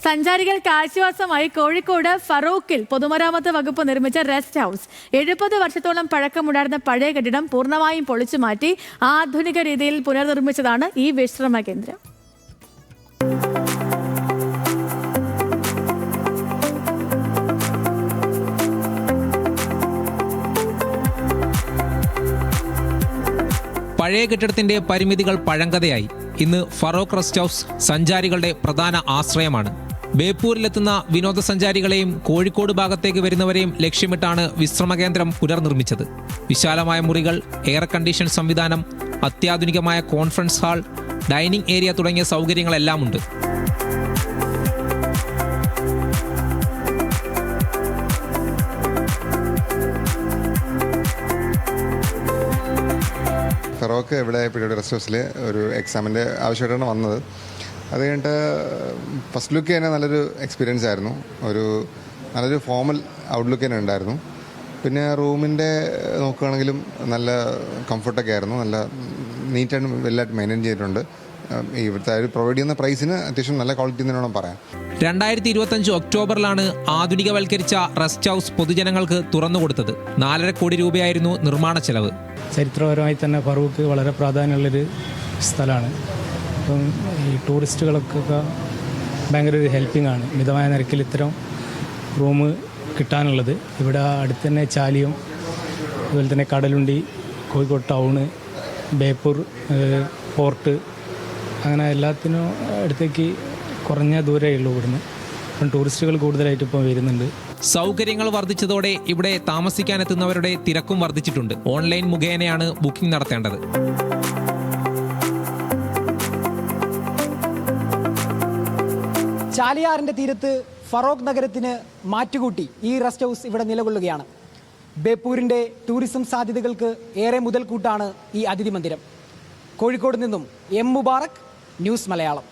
സഞ്ചാരികൾക്ക് ആശ്വാസമായി കോഴിക്കോട് ഫറൂഖിൽ പൊതുമരാമത്ത് വകുപ്പ് നിർമ്മിച്ച റെസ്റ്റ് ഹൗസ് 70 വർഷത്തോളം പഴക്കമുണ്ടായിരുന്ന പഴയ കെട്ടിടം പൂർണ്ണമായും പൊളിച്ചു മാറ്റി ആധുനിക രീതിയിൽ പുനർനിർമ്മിച്ചതാണ് ഈ വിശ്രമ കേന്ദ്രം. പഴയ കെട്ടിടത്തിന്റെ പരിമിതികൾ പഴങ്കഥയായി. ഇന്ന് ഫറൂഖ് റെസ്റ്റ് ഹൗസ് സഞ്ചാരികളുടെ പ്രധാന ആശ്രയമാണ്. ബേപ്പൂരിലെത്തുന്ന വിനോദസഞ്ചാരികളെയും കോഴിക്കോട് ഭാഗത്തേക്ക് വരുന്നവരെയും ലക്ഷ്യമിട്ടാണ് വിശ്രമകേന്ദ്രം പുനർനിർമ്മിച്ചത്. വിശാലമായ മുറികൾ, എയർ കണ്ടീഷൻ സംവിധാനം, അത്യാധുനികമായ കോൺഫറൻസ് ഹാൾ, ഡൈനിങ് ഏരിയ തുടങ്ങിയ സൗകര്യങ്ങളെല്ലാം ഉണ്ട്. ഫറൂഖ് ഇവിടെ റെസ്റ്റ് ഹൗസിൽ ഒരു എക്സാമിൻ്റെ ആവശ്യമായിട്ടാണ് വന്നത്. അത് കഴിഞ്ഞിട്ട് ഫസ്റ്റ് ലുക്ക് തന്നെ നല്ലൊരു എക്സ്പീരിയൻസ് ആയിരുന്നു. നല്ലൊരു ഫോമൽ ഔട്ട്ലുക്ക് തന്നെ ഉണ്ടായിരുന്നു. പിന്നെ റൂമിൻ്റെ നോക്കുകയാണെങ്കിലും നല്ല കംഫർട്ടൊക്കെ ആയിരുന്നു. നല്ല നീറ്റ് ആൻഡ് വെല്ലായിട്ട് മെയിൻറ്റെയിൻ ചെയ്തിട്ടുണ്ട്. ഇവിടുത്തെ പ്രൊവൈഡ് ചെയ്യുന്ന പ്രൈസിന് അത്യാവശ്യം നല്ല ക്വാളിറ്റി എന്ന് വേണം പറയാം. 2025 ഒക്ടോബറിലാണ് ആധുനികവൽക്കരിച്ച റെസ്റ്റ് ഹൗസ് പൊതുജനങ്ങൾക്ക് തുറന്നുകൊടുത്തത്. 4.5 കോടി രൂപയായിരുന്നു നിർമ്മാണ ചെലവ്. ചരിത്രപരമായി തന്നെ ഫറൂഖ് വളരെ പ്രാധാന്യമുള്ളൊരു സ്ഥലമാണ്. അപ്പം ഈ ടൂറിസ്റ്റുകൾക്കൊക്കെ ഭയങ്കര ഒരു ഹെൽപ്പിംഗ് ആണ് മിതമായ നിരക്കിൽ ഇത്തരം റൂം കിട്ടാനുള്ളത്. ഇവിടെ അടുത്ത് തന്നെ ചാലിയം, അതുപോലെ തന്നെ കടലുണ്ടി, കോഴിക്കോട് ടൗണ്, ബേപ്പൂർ പോർട്ട്, അങ്ങനെ എല്ലാത്തിനും അടുത്തേക്ക് കുറഞ്ഞ ദൂരമേ ഉള്ളൂ ഇവിടുന്ന്. അപ്പം ടൂറിസ്റ്റുകൾ കൂടുതലായിട്ട് ഇപ്പോൾ വരുന്നുണ്ട്. സൗകര്യങ്ങൾ വർദ്ധിച്ചതോടെ ഇവിടെ താമസിക്കാനെത്തുന്നവരുടെ തിരക്കും വർദ്ധിച്ചിട്ടുണ്ട്. ഓൺലൈൻ മുഖേനയാണ് ബുക്കിംഗ് നടത്തേണ്ടത്. ചാലിയാറിന്റെ തീരത്ത് ഫറൂഖ് നഗരത്തിന് മാറ്റുകൂട്ടി ഈ റെസ്റ്റ് ഹൗസ് ഇവിടെ നിലകൊള്ളുകയാണ്. ബേപ്പൂരിന്റെ ടൂറിസം സാധ്യതകൾക്ക് ഏറെ മുതൽക്കൂട്ടാണ് ഈ അതിഥി മന്ദിരം. കോഴിക്കോട് നിന്നും എം മുബാറക്, ന്യൂസ് മലയാളം.